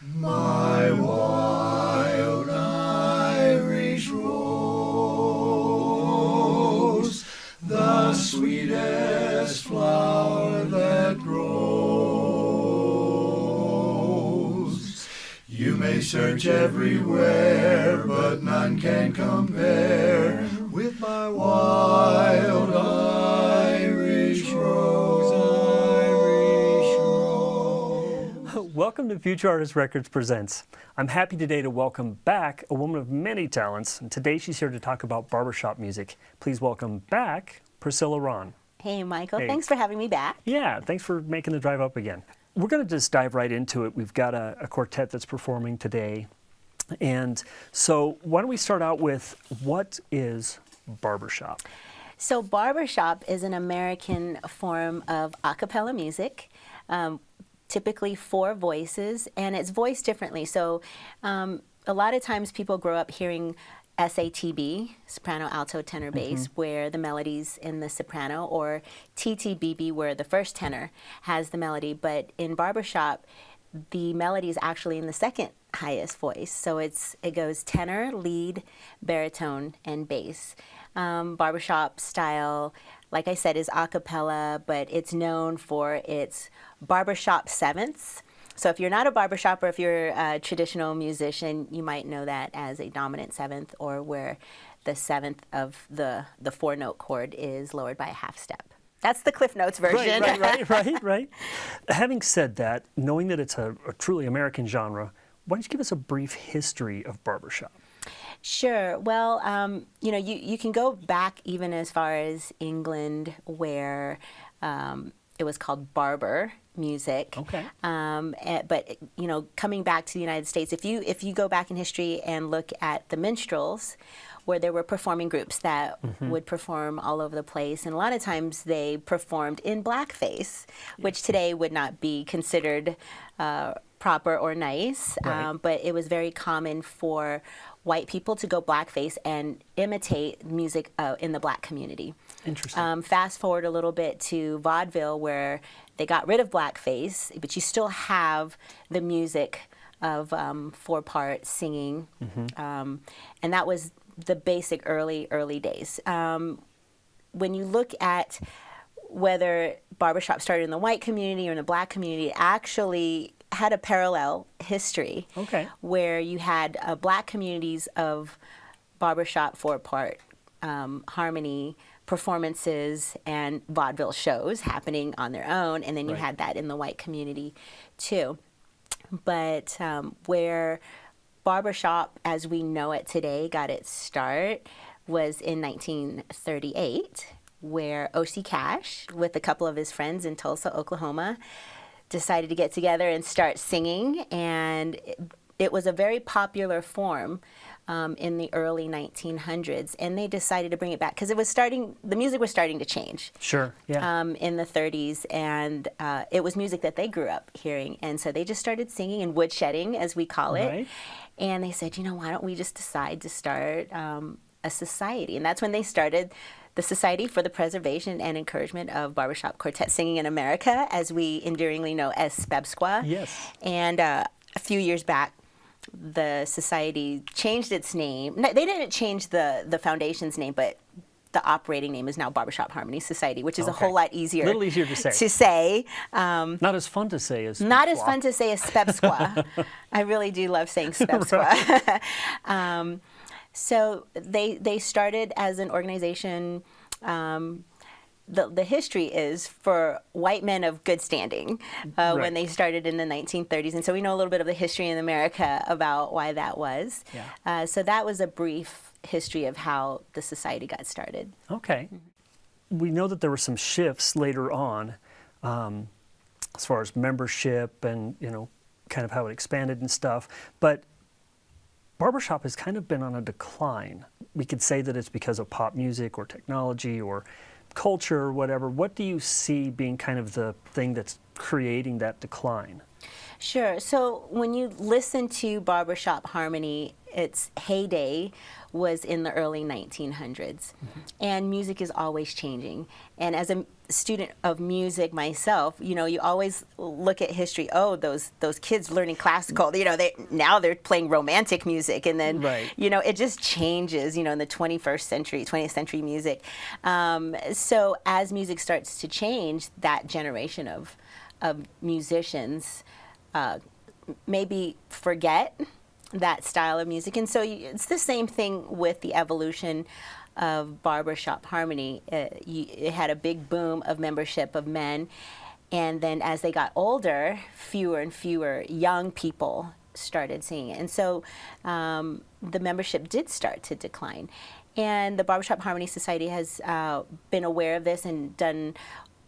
My wild Irish rose, the sweetest flower that grows. You may search everywhere, but none can compare with my wild Irish rose. Welcome to Futurartist Records Presents. I'm happy today to welcome back a woman of many talents, and today she's here to talk about barbershop music. Please welcome back Priscilla Rahn. Hey, Michael. Hey. Thanks for having me back. Yeah, thanks for making the drive up again. We're going to just dive right into it. We've got a quartet that's performing today. And so why don't we start out with, what is barbershop? So barbershop is an American form of a cappella music, typically 4 voices, and it's voiced differently. So a lot of times people grow up hearing SATB, soprano, alto, tenor, bass, where the melody's in the soprano, or TTBB, where the first tenor has the melody. But in barbershop, the melody is actually in the second highest voice. So it goes tenor, lead, baritone, and bass. Barbershop style, like I said, is a cappella, but it's known for its Barbershop Sevenths. So if you're not a barbershop, or if you're a traditional musician, you might know that as a dominant seventh, or where the seventh of the 4-note chord is lowered by a half step. That's the Cliff Notes version. Right. Having said that, knowing that it's a truly American genre, why don't you give us a brief history of barbershop? Sure. Well, you can go back even as far as England, where it was called barber music. Okay. But coming back to the United States, if you go back in history and look at the minstrels, where there were performing groups that would perform all over the place, and a lot of times they performed in blackface, which today would not be considered proper or nice. Right. But it was very common for white people to go blackface and imitate music in the black community. Interesting. Fast forward a little bit to vaudeville, where they got rid of blackface, but you still have the music of 4-part singing, and that was the basic early days. When you look at whether barbershop started in the white community or in the black community, it actually had a parallel history. Okay. Where you had black communities of barbershop 4-part harmony performances and vaudeville shows happening on their own, and then you had that in the white community too. But where barbershop as we know it today got its start was in 1938, where O.C. Cash, with a couple of his friends in Tulsa, Oklahoma, decided to get together and start singing, and it was a very popular form in the early 1900s, and they decided to bring it back because the music was starting to change. Sure, yeah. In the 30s, and it was music that they grew up hearing, and so they just started singing and woodshedding, as we call it. Right. And they said, why don't we just decide to start a society? And that's when they started the Society for the Preservation and Encouragement of Barbershop Quartet Singing in America, as we endearingly know as SPEBSQUA. Yes. And a few years back, the society changed its name. No, they didn't change the foundation's name, but the operating name is now Barbershop Harmony Society, which is a whole lot easier. A little easier to say. Not as fun to say as Not as fun to say as SPEBSQUA. I really do love saying SPEBSQUA. So they started as an organization. The history is for white men of good standing when they started in the 1930s. And so we know a little bit of the history in America about why that was. Yeah. So that was a brief history of how the society got started. Okay. We know that there were some shifts later on as far as membership and, kind of how it expanded and stuff. But barbershop has kind of been on a decline. We could say that it's because of pop music or technology or culture or whatever. What do you see being kind of the thing that's creating that decline? Sure. So when you listen to barbershop harmony, its heyday was in the early 1900s. And music is always changing. And as a student of music myself, you know, you always look at history. Oh, those kids learning classical, you know, now they're playing romantic music, and then you know, it just changes. You know, in the 20th century music. So as music starts to change, that generation of musicians maybe forget that style of music. And so it's the same thing with the evolution of barbershop harmony. It had a big boom of membership of men, and then as they got older, fewer and fewer young people started singing it. And so the membership did start to decline. And the Barbershop Harmony Society has been aware of this and done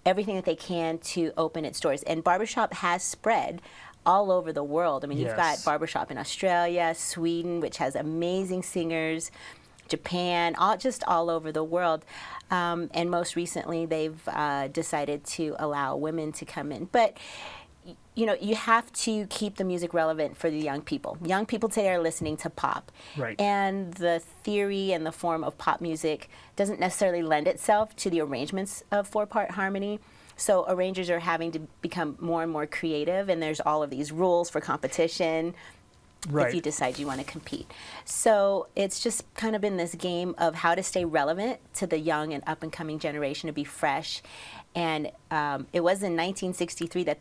everything that they can to open its doors. And barbershop has spread all over the world. I mean, you've got barbershop in Australia, Sweden, which has amazing singers, Japan, just all over the world. And most recently, they've decided to allow women to come in. But you know, you have to keep the music relevant for the young people. Young people today are listening to pop. And the theory and the form of pop music doesn't necessarily lend itself to the arrangements of 4-part harmony. So arrangers are having to become more and more creative, and there's all of these rules for competition if you decide you want to compete. So it's just kind of been this game of how to stay relevant to the young and up-and-coming generation, to be fresh. And it was in 1963 that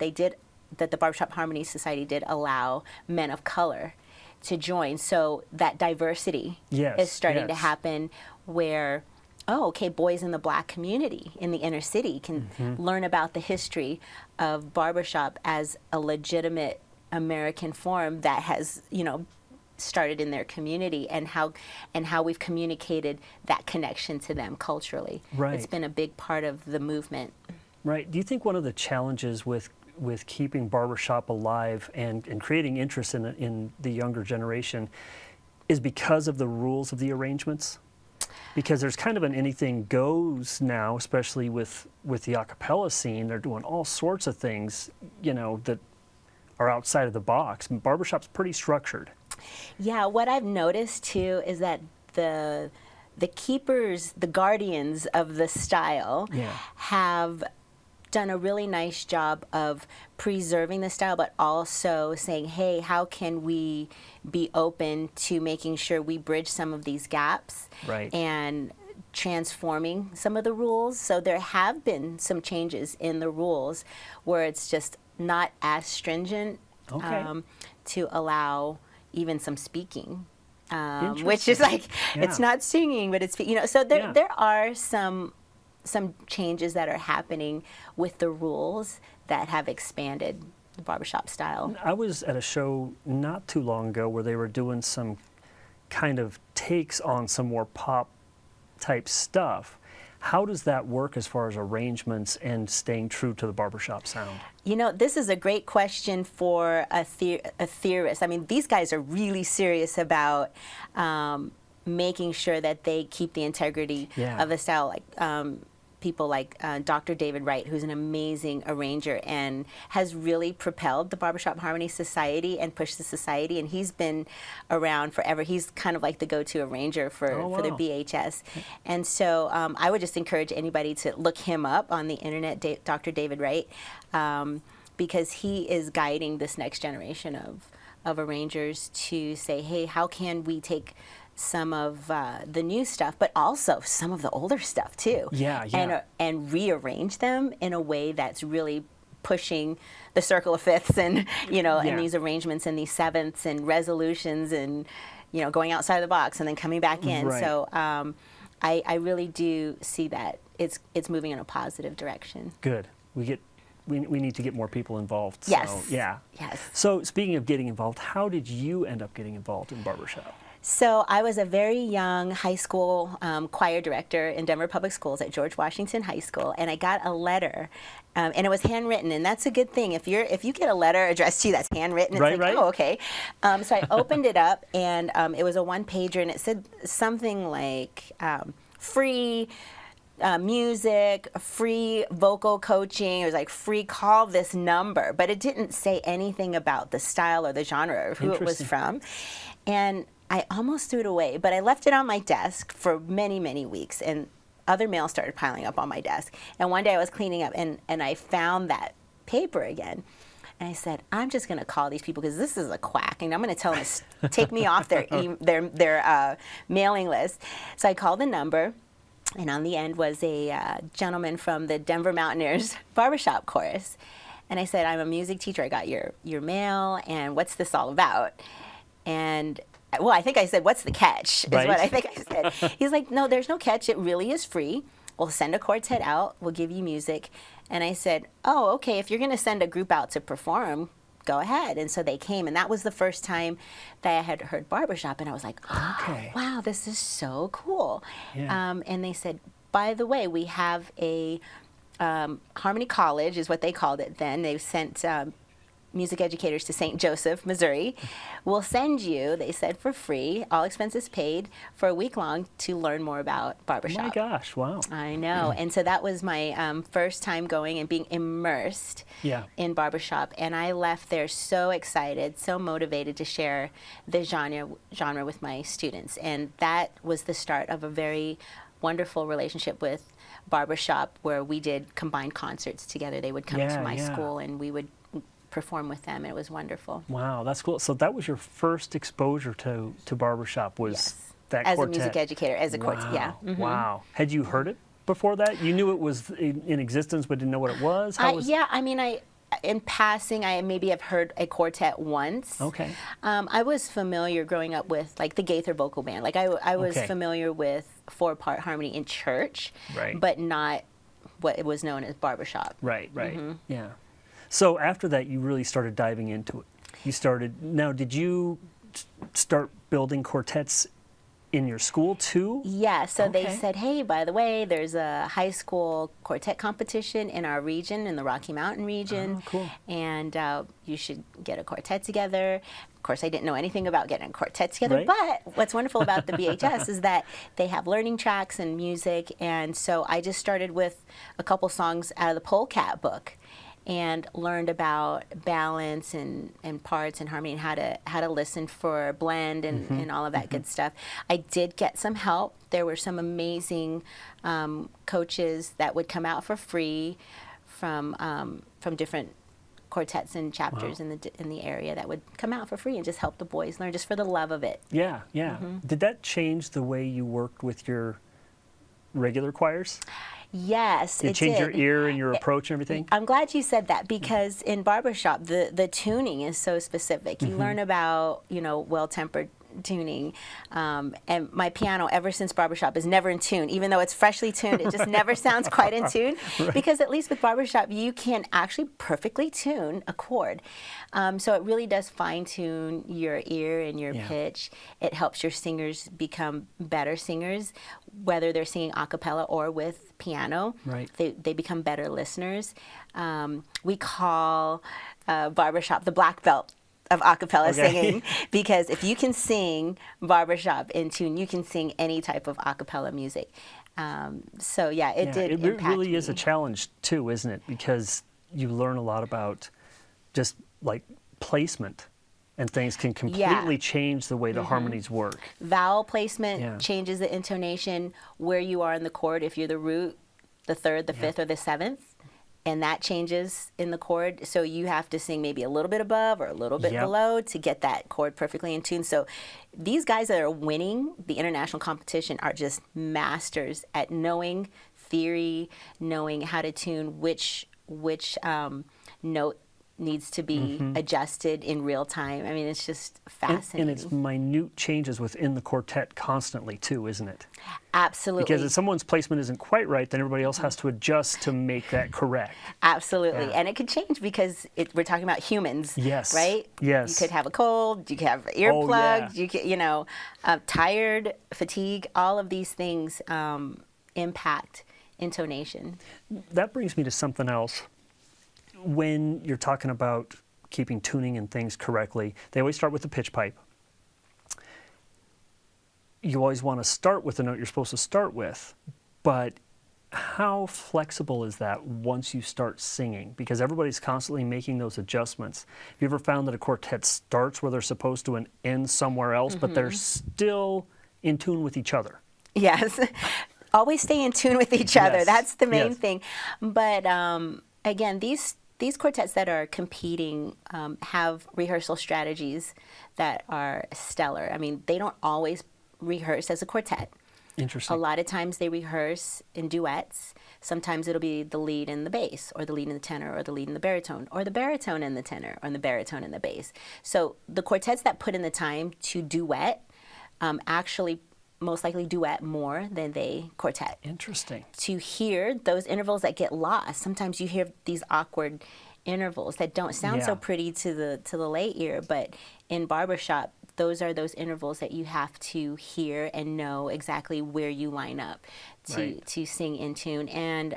the Barbershop Harmony Society did allow men of color to join. So that diversity is starting to happen, where boys in the black community in the inner city can learn about the history of barbershop as a legitimate American form that has, you know, started in their community, and how we've communicated that connection to them culturally. It's been a big part of the movement. Do you think one of the challenges with keeping barbershop alive and creating interest in the younger generation is because of the rules of the arrangements? Because there's kind of an anything goes now, especially with the a cappella scene. They're doing all sorts of things, you know, that are outside of the box. Barbershop's pretty structured. Yeah, what I've noticed too is that the keepers, the guardians of the style, have done a really nice job of preserving the style, but also saying, hey, how can we be open to making sure we bridge some of these gaps and transforming some of the rules. So there have been some changes in the rules where it's just not as stringent to allow even some speaking, which is like, it's not singing, but it's, you know, so there are some changes that are happening with the rules that have expanded the barbershop style. I was at a show not too long ago where they were doing some kind of takes on some more pop type stuff. How does that work as far as arrangements and staying true to the barbershop sound? You know, this is a great question for a theorist. I mean, these guys are really serious about making sure that they keep the integrity of the style. Like people like Dr. David Wright, who's an amazing arranger and has really propelled the Barbershop Harmony Society and pushed the society, and he's been around forever. He's kind of like the go-to arranger for the BHS. And so I would just encourage anybody to look him up on the internet, Dr. David Wright, because he is guiding this next generation of arrangers to say, hey, how can we take some of the new stuff, but also some of the older stuff too, and rearrange them in a way that's really pushing the circle of fifths and, you know, and these arrangements and these sevenths and resolutions and, you know, going outside of the box and then coming back in. So I really do see that it's moving in a positive direction. Good. We need to get more people involved. Yes. So, So speaking of getting involved, how did you end up getting involved in barbershop? So I was a very young high school choir director in Denver Public Schools at George Washington High School, and I got a letter, and it was handwritten, and that's a good thing. If you get a letter addressed to you that's handwritten, it's oh, okay. So I opened it up, and it was a one-pager, and it said something like free music, free vocal coaching. It was like free, call this number, but it didn't say anything about the style or the genre or who it was from. And I almost threw it away, but I left it on my desk for many, many weeks, and other mail started piling up on my desk. And one day I was cleaning up, and I found that paper again. And I said, I'm just going to call these people because this is a quack, and I'm going to tell them to take me off their mailing list. So I called the number, and on the end was a gentleman from the Denver Mountaineers Barbershop Chorus. And I said, I'm a music teacher. I got your mail, and what's this all about? And well, I think I said, what's the catch, is Right. what I think I said. He's like, no, there's no catch. It really is free. We'll send a quartet out. We'll give you music. And I said, oh, okay, if you're going to send a group out to perform, go ahead. And so they came. And that was the first time that I had heard Barbershop. And I was like, oh, Okay. wow, this is so cool. Yeah. And they said, by the way, we have a Harmony College is what they called it then. They sent music educators to St. Joseph, Missouri. We'll send you, they said, for free, all expenses paid, for a week long to learn more about barbershop. Oh my gosh, wow. I know. And so that was my first time going and being immersed Yeah. in barbershop. And I left there so excited, so motivated to share the genre with my students. And that was the start of a very wonderful relationship with barbershop, where we did combined concerts together. They would come to my school, and we would perform with them. It was wonderful. Wow, that's cool. So that was your first exposure to barbershop, was Yes. that As quartet? a music educator, as a quartet, yeah. Mhm. Wow. Had you heard it before that? You knew it was in existence, but didn't know what it was? Yeah, I mean, in passing, I maybe have heard a quartet once. Okay. I was familiar growing up with like the Gaither Vocal Band. Like I was Okay. familiar with 4-part harmony in church, Right. but not what it was known as barbershop. Right, right. Mm-hmm. Yeah. So after that, you really started diving into it. Now, did you start building quartets in your school too? Yeah, so they Okay. said, hey, by the way, there's a high school quartet competition in our region, in the Rocky Mountain region. Oh, cool. And you should get a quartet together. Of course, I didn't know anything about getting a quartet together, Right. but what's wonderful about the BHS is that they have learning tracks and music. And so I just started with a couple songs out of the Polecat book, and learned about balance and parts and harmony, and how to listen for blend and all of that good stuff. I did get some help. There were some amazing coaches that would come out for free from different quartets and chapters in the area that would come out for free and just help the boys learn, just for the love of it. Yeah, yeah. Did that change the way you worked with your regular choirs? Yes, Did it change your ear and your approach and everything? I'm glad you said that, because in barbershop, the tuning is so specific. You learn about, well-tempered tuning. And my piano, ever since barbershop, is never in tune. Even though it's freshly tuned, it just never sounds quite in tune. Right. Because at least with barbershop, you can actually perfectly tune a chord. So it really does fine-tune your ear and your pitch. It helps your singers become better singers, whether they're singing a cappella or with piano. Right. They become better listeners. We call barbershop the black belt of a cappella singing, because if you can sing barbershop in tune, you can sing any type of a cappella music. So yeah, it did It impact really me. is a challenge too, isn't it? Because you learn a lot about just like placement, and things can completely change the way the harmonies work. Vowel placement changes the intonation, where you are in the chord, if you're the root, the third, the fifth, or the seventh. And that changes in the chord, so you have to sing maybe a little bit above or a little bit below to get that chord perfectly in tune. So these guys that are winning the international competition are just masters at knowing theory, knowing how to tune which note needs to be adjusted in real time. I mean, it's just fascinating. And it's minute changes within the quartet constantly too, isn't it? Absolutely. Because if someone's placement isn't quite right, then everybody else has to adjust to make that correct. Absolutely. Yeah. And it could change, because we're talking about humans, Yes. right? Yes. You could have a cold, you could have earplugs, you could, tired, fatigue, all of these things impact intonation. That brings me to something else. When you're talking about keeping tuning and things correctly, they always start with the pitch pipe. You always want to start with the note you're supposed to start with, but how flexible is that once you start singing? Because everybody's constantly making those adjustments. Have you ever found that a quartet starts where they're supposed to and ends somewhere else, but they're still in tune with each other? Yes. Always stay in tune with each other. Yes. That's the main Yes. thing. But again, these quartets that are competing have rehearsal strategies that are stellar. I mean, they don't always rehearse as a quartet. Interesting. A lot of times they rehearse in duets. Sometimes it'll be the lead and the bass, or the lead and the tenor, or the lead and the baritone, or the baritone and the tenor, or the baritone and the bass. So the quartets that put in the time to duet actually most likely duet more than they quartet. Interesting. To hear those intervals that get lost. Sometimes you hear these awkward intervals that don't sound so pretty to the lay ear, but in barbershop, those are those intervals that you have to hear and know exactly where you line up to sing in tune. And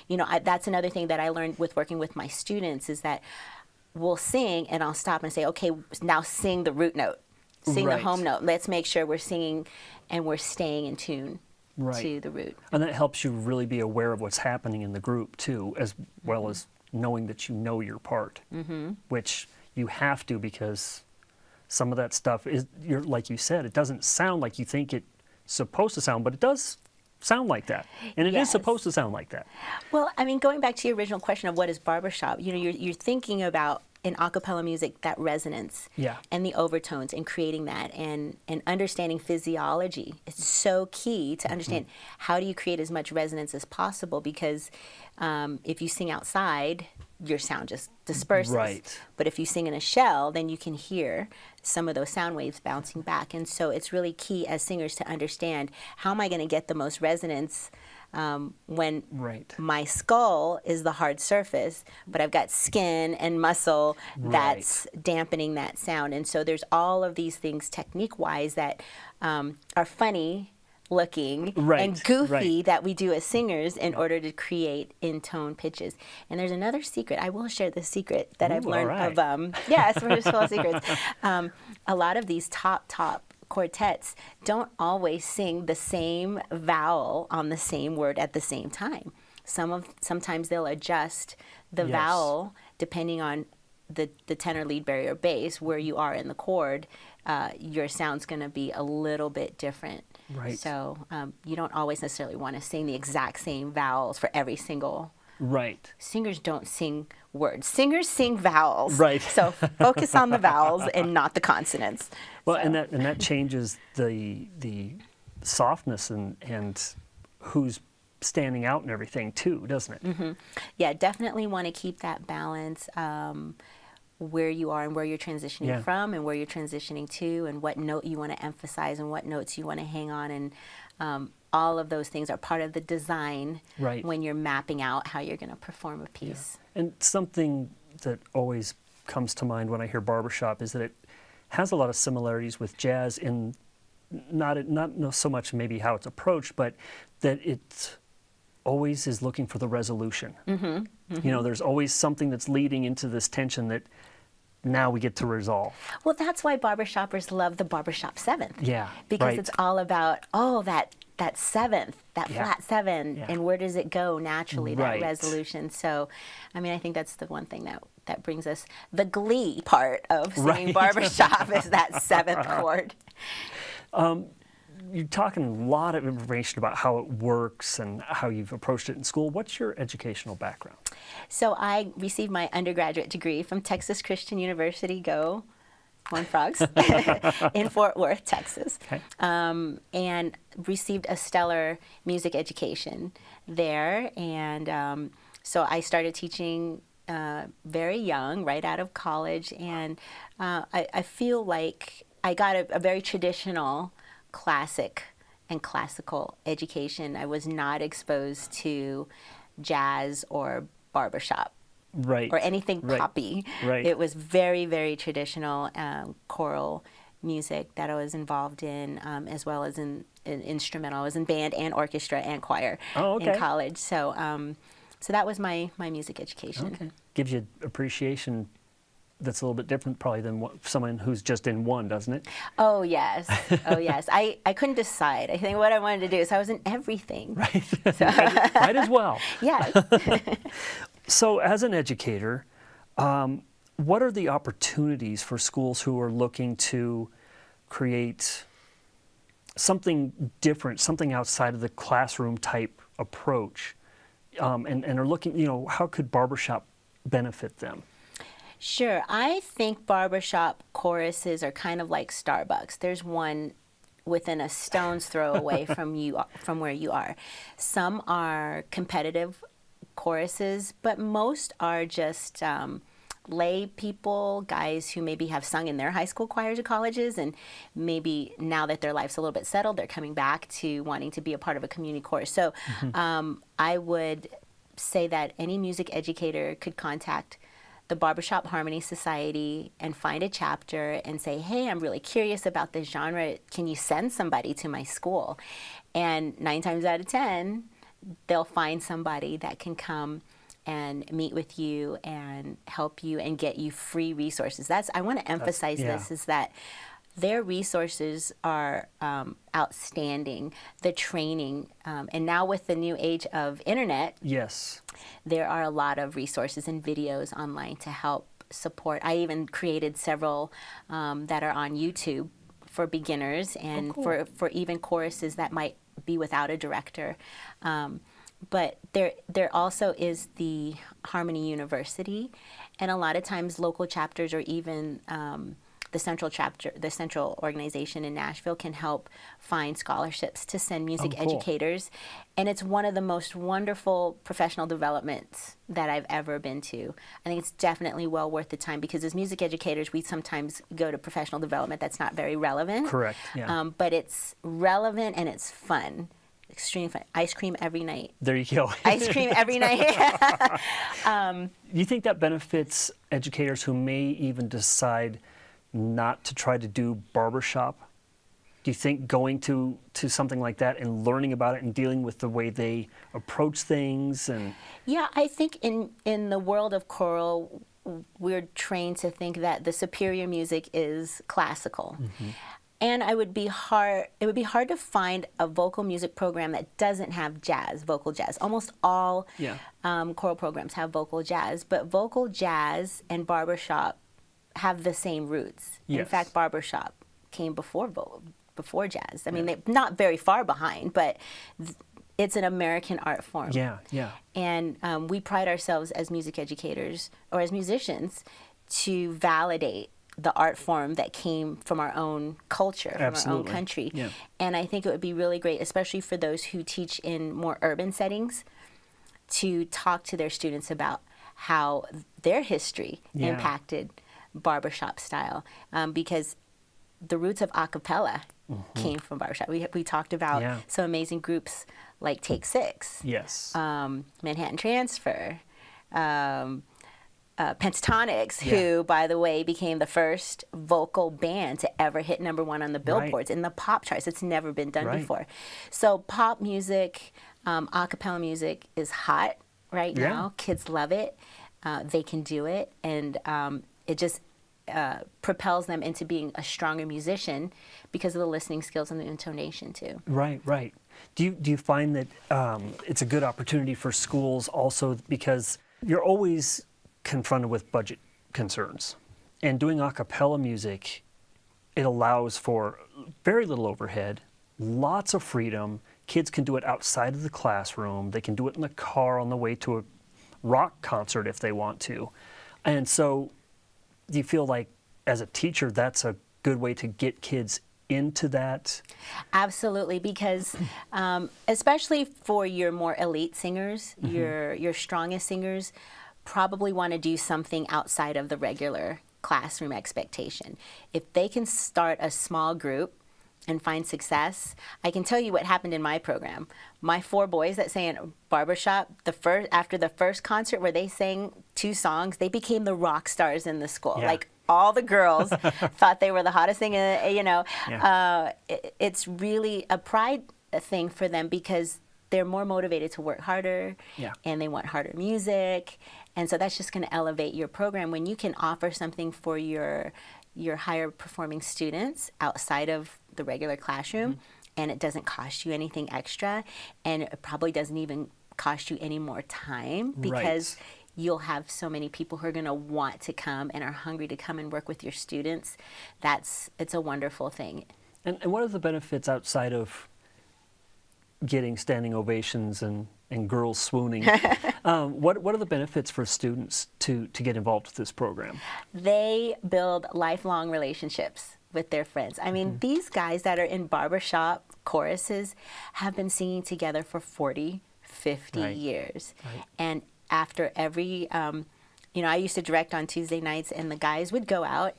you know, that's another thing that I learned with working with my students is that we'll sing and I'll stop and say, okay, now sing the root note, sing the home note. Let's make sure we're singing and we're staying in tune to the root. And that helps you really be aware of what's happening in the group too, as well as knowing that you know your part, which you have to, because some of that stuff is, like you said, it doesn't sound like you think it's supposed to sound, but it does sound like that. And it is supposed to sound like that. Well, I mean, going back to your original question of what is barbershop, you know, you're thinking about in a cappella music, that resonance and the overtones and creating that and understanding physiology. It's so key to understand how do you create as much resonance as possible, because if you sing outside, your sound just disperses. Right. But if you sing in a shell, then you can hear some of those sound waves bouncing back. And so it's really key as singers to understand, how am I going to get the most resonance when my skull is the hard surface, but I've got skin and muscle that's dampening that sound. And so there's all of these things technique-wise that are funny looking and goofy that we do as singers in order to create in-tone pitches. And there's another secret. I will share this secret that I've learned of, yes, we're just full of secrets. A lot of these top quartets don't always sing the same vowel on the same word at the same time. Sometimes they'll adjust the vowel depending on the tenor, lead, barrier, bass, where you are in the chord. Your sound's going to be a little bit different. Right. So you don't always necessarily want to sing the exact same vowels for every single. Right. Singers don't sing words. Singers sing vowels. Right. So focus on the vowels and not the consonants. Well, so. and that changes the softness and who's standing out and everything too, doesn't it? Yeah, definitely want to keep that balance. Where you are and where you're transitioning from and where you're transitioning to, and what note you want to emphasize and what notes you want to hang on, and all of those things are part of the design when you're mapping out how you're going to perform a piece. And something that always comes to mind when I hear barbershop is that it has a lot of similarities with jazz in not so much maybe how it's approached, but that it always is looking for the resolution. You know, there's always something that's leading into this tension that now we get to resolve. Well, that's why barbershoppers love the Barbershop Seventh. Yeah, because it's all about, that seventh, that flat seven, and where does it go naturally, that resolution. So, I mean, I think that's the one thing that brings us the glee part of singing barbershop is that seventh chord. You're talking a lot of information about how it works and how you've approached it in school. What's your educational background? So I received my undergraduate degree from Texas Christian University, go Horned Frogs, in Fort Worth, Texas, and received a stellar music education there. And so I started teaching very young, right out of college, and I feel like I got a very traditional classic and classical education. I was not exposed to jazz or barbershop or anything poppy. It was very, very traditional choral music that I was involved in, as well as in instrumental. I was in band and orchestra and choir in college. So so that was my music education. Gives you appreciation that's a little bit different probably than someone who's just in one, doesn't it? Oh, yes. Oh, yes. I couldn't decide. I think what I wanted to do, so I was in everything. Right. So, might as well. Yes. So as an educator, what are the opportunities for schools who are looking to create something different, something outside of the classroom type approach, and are looking, how could Barbershop benefit them? Sure. I think barbershop choruses are kind of like Starbucks. There's one within a stone's throw away from where you are. Some are competitive choruses, but most are just lay people, guys who maybe have sung in their high school choirs or colleges, and maybe now that their life's a little bit settled, they're coming back to wanting to be a part of a community chorus. So I would say that any music educator could contact the Barbershop Harmony Society and find a chapter and say, hey, I'm really curious about this genre. Can you send somebody to my school? And 9 times out of 10, they'll find somebody that can come and meet with you and help you and get you free resources. I want to emphasize this, is that their resources are outstanding. The training, and now with the new age of internet, yes, there are a lot of resources and videos online to help support. I even created several that are on YouTube for beginners and for even choruses that might be without a director. But there also is the Harmony University, and a lot of times local chapters or even the central chapter, the central organization in Nashville can help find scholarships to send music educators. And it's one of the most wonderful professional developments that I've ever been to. I think it's definitely well worth the time, because as music educators, we sometimes go to professional development that's not very relevant. Correct, yeah. But it's relevant and it's fun. Extreme fun. Ice cream every night. There you go. Ice cream every night. You think that benefits educators who may even decide not to try to do barbershop? Do you think going to something like that and learning about it and dealing with the way they approach things and... Yeah, I think in the world of choral, we're trained to think that the superior music is classical. Mm-hmm. And it would be hard to find a vocal music program that doesn't have jazz, vocal jazz. Almost all choral programs have vocal jazz, but vocal jazz and barbershop have the same roots. Yes. In fact, barbershop came before jazz. I mean, they're not very far behind, but it's an American art form. Yeah, yeah. And we pride ourselves as music educators or as musicians to validate the art form that came from our own culture, from Absolutely. our own country. Yeah. And I think it would be really great, especially for those who teach in more urban settings, to talk to their students about how their history impacted barbershop style, because the roots of a cappella came from barbershop. We talked about some amazing groups like Take Six, yes, Manhattan Transfer, Pentatonics, who, by the way, became the first vocal band to ever hit #1 on the billboards in the pop charts. It's never been done before. So pop music, a cappella music is hot right now. Kids love it. They can do it, and it just propels them into being a stronger musician because of the listening skills and the intonation too. Right, right. Do you find that it's a good opportunity for schools also, because you're always confronted with budget concerns, and doing a cappella music, it allows for very little overhead, lots of freedom. Kids can do it outside of the classroom. They can do it in the car on the way to a rock concert if they want to. And so do you feel like as a teacher that's a good way to get kids into that? Absolutely, because especially for your more elite singers, your strongest singers probably want to do something outside of the regular classroom expectation. If they can start a small group and find success, I can tell you what happened in my program. My 4 boys that sang barbershop, after the first concert where they sang 2 songs, they became the rock stars in the school. Yeah. Like, all the girls thought they were the hottest thing, it's really a pride thing for them, because they're more motivated to work harder, and they want harder music, And so that's just going to elevate your program when you can offer something for your higher performing students outside of the regular classroom, and it doesn't cost you anything extra, and it probably doesn't even cost you any more time, because you'll have so many people who are going to want to come and are hungry to come and work with your students. It's a wonderful thing. And what are the benefits outside of getting standing ovations and girls swooning? What are the benefits for students to get involved with this program? They build lifelong relationships with their friends. I mean, these guys that are in barbershop choruses have been singing together for 40, 50 years. And after every, I used to direct on Tuesday nights, and the guys would go out.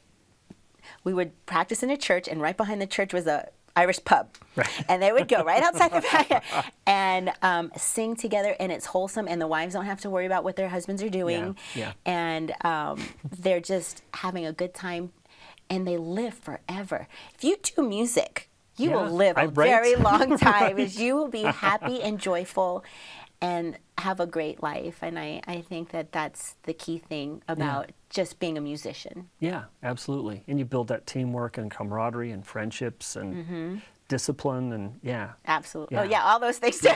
We would practice in a church, and right behind the church was a Irish pub. And they would go right outside the back and sing together, and it's wholesome, and the wives don't have to worry about what their husbands are doing. And they're just having a good time, and they live forever. If you do music, you will live a very long time. You will be happy and joyful and have a great life. And I think that that's the key thing about just being a musician. Yeah, absolutely. And you build that teamwork and camaraderie and friendships and discipline and Absolutely. Oh yeah, all those things too.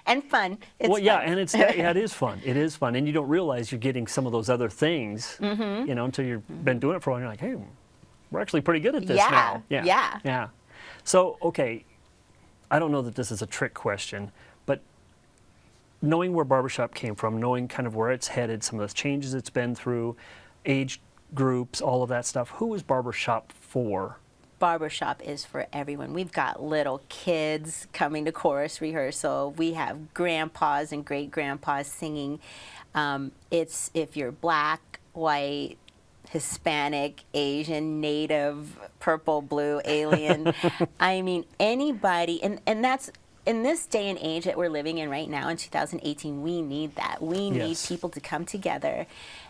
And fun. It's fun. And it is fun. It is fun. And you don't realize you're getting some of those other things, until you've been doing it for a while, and you're like, hey, we're actually pretty good at this now. Yeah. So, okay, I don't know that this is a trick question, but knowing where Barbershop came from, knowing kind of where it's headed, some of the changes it's been through, age groups, all of that stuff, who is Barbershop for? Barbershop is for everyone. We've got little kids coming to chorus rehearsal. We have grandpas and great-grandpas singing. It's if you're black, white, Hispanic, Asian, Native, purple, blue, alien. I mean, anybody, and that's, in this day and age that we're living in right now in 2018, we need that. We need people to come together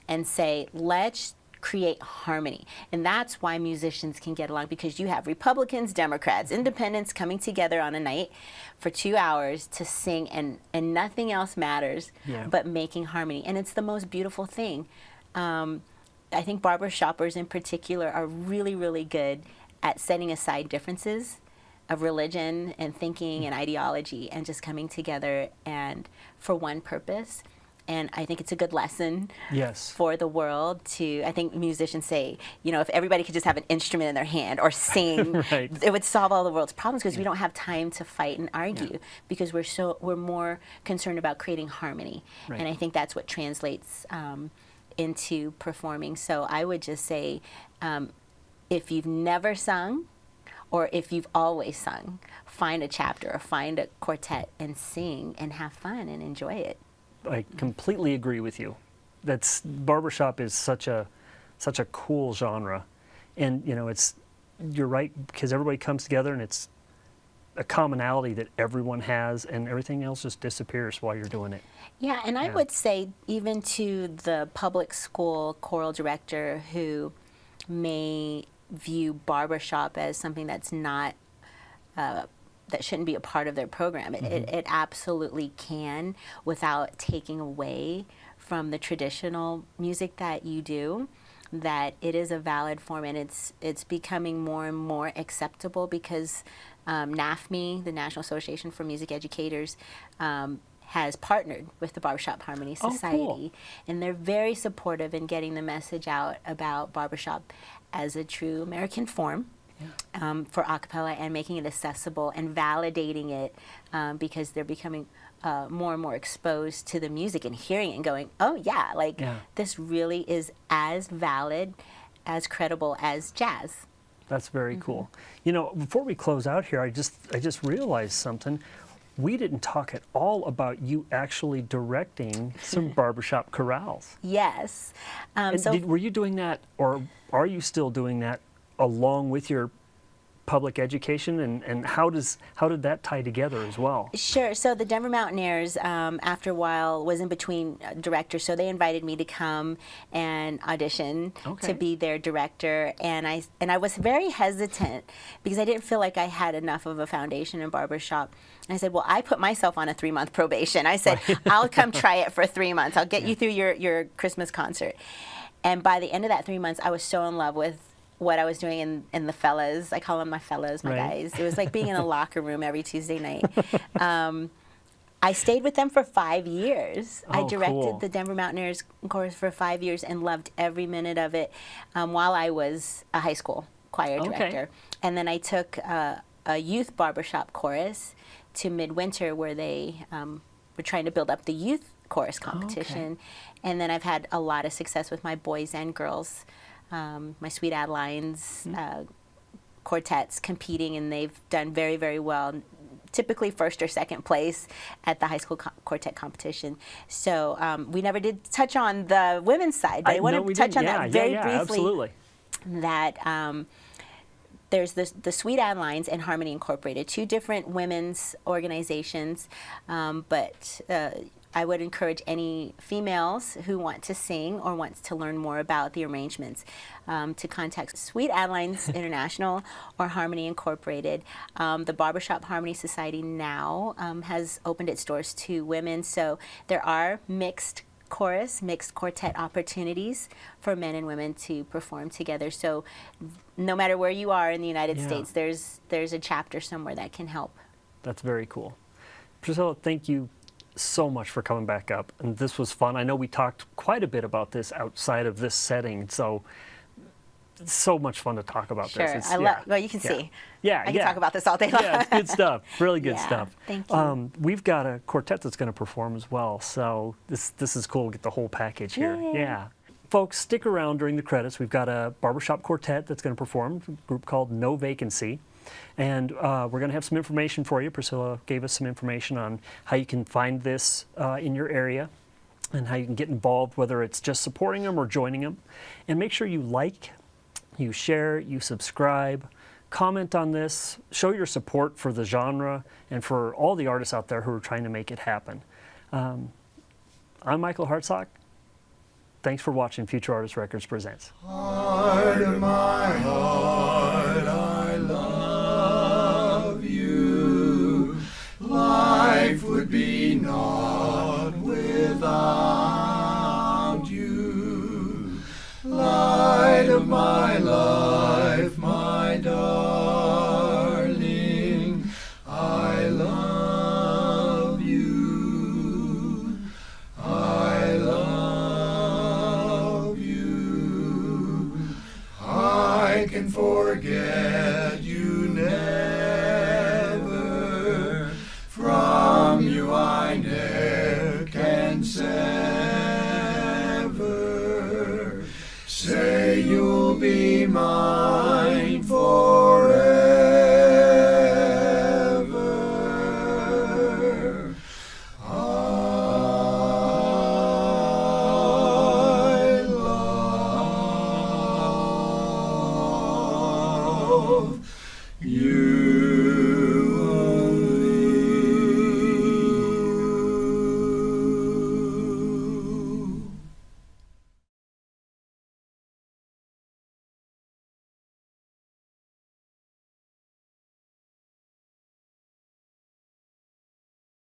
and say, let's create harmony. And that's why musicians can get along, because you have Republicans, Democrats, independents coming together on a night for 2 hours to sing, and nothing else matters but making harmony. And it's the most beautiful thing. I think barbershoppers in particular are really, really good at setting aside differences of religion and thinking and ideology and just coming together and for one purpose. And I think it's a good lesson for the world to, I think musicians say, if everybody could just have an instrument in their hand or sing, it would solve all the world's problems, because we don't have time to fight and argue, because we're more concerned about creating harmony. And I think that's what translates into performing. So I would just say, if you've never sung, or if you've always sung, find a chapter or find a quartet and sing and have fun and enjoy it. I completely agree with you. Barbershop is such a cool genre, and you're right, because everybody comes together and it's a commonality that everyone has, and everything else just disappears while you're doing it. Yeah, and I would say even to the public school choral director who may view barbershop as something that's not, that shouldn't be a part of their program. It absolutely can, without taking away from the traditional music that you do, that it is a valid form, and it's becoming more and more acceptable, because NAFME, the National Association for Music Educators, has partnered with the Barbershop Harmony Society, and they're very supportive in getting the message out about barbershop as a true American form for a cappella, and making it accessible and validating it, because they're becoming more and more exposed to the music and hearing it and going, oh yeah, this really is as valid, as credible as jazz. That's very cool. Before we close out here, I just realized something. We didn't talk at all about you actually directing some barbershop chorales. Yes. Were you doing that, or are you still doing that along with your public education, and how did that tie together as well? Sure. So the Denver Mountaineers, after a while, was in between directors, so they invited me to come and audition to be their director, and I was very hesitant because I didn't feel like I had enough of a foundation in barbershop. And I said, well, I put myself on a 3-month probation. I said, I'll come try it for 3 months. I'll get you through your Christmas concert. And by the end of that 3 months, I was so in love with what I was doing in the fellas. I call them my fellas, my guys. It was like being in a locker room every Tuesday night. I stayed with them for 5 years. I directed the Denver Mountaineers chorus for 5 years and loved every minute of it while I was a high school choir director. And then I took a youth barbershop chorus to Midwinter, where they were trying to build up the youth chorus competition. And then I've had a lot of success with my boys and girls. My Sweet Adelines, quartets competing, and they've done very, very well, typically first or second place at the high school quartet competition. So we never did touch on the women's side, but I want to touch on that very briefly. Absolutely. That there's the Sweet Adelines and Harmony Incorporated, 2 different women's organizations, but I would encourage any females who want to sing or wants to learn more about the arrangements to contact Sweet Adelines International or Harmony Incorporated. The Barbershop Harmony Society now has opened its doors to women, so there are mixed chorus, mixed quartet opportunities for men and women to perform together. So no matter where you are in the United States, there's a chapter somewhere that can help. That's very cool. Priscilla, thank you so much for coming back up, and this was fun. I know we talked quite a bit about this outside of this setting, so it's so much fun to talk about this. Well, you can see. I can talk about this all day long. Yeah, it's good stuff. Really good stuff. Thank you. We've got a quartet that's going to perform as well, so this is cool. Get the whole package here. Yeah. Folks, stick around during the credits. We've got a barbershop quartet that's going to perform, a group called No Vacancy. And we're going to have some information for you. Priscilla gave us some information on how you can find this in your area and how you can get involved, whether it's just supporting them or joining them. And make sure you like, you share, you subscribe, comment on this, show your support for the genre and for all the artists out there who are trying to make it happen. I'm Michael Hartsock. Thanks for watching Futurartist Records Presents. Heart of my heart, I love you. Life would be naught without you. Light of my life, my darling, I love you. I love you. I can forget you never. From you I ne'er can sever. Say you'll be mine forever. I love you.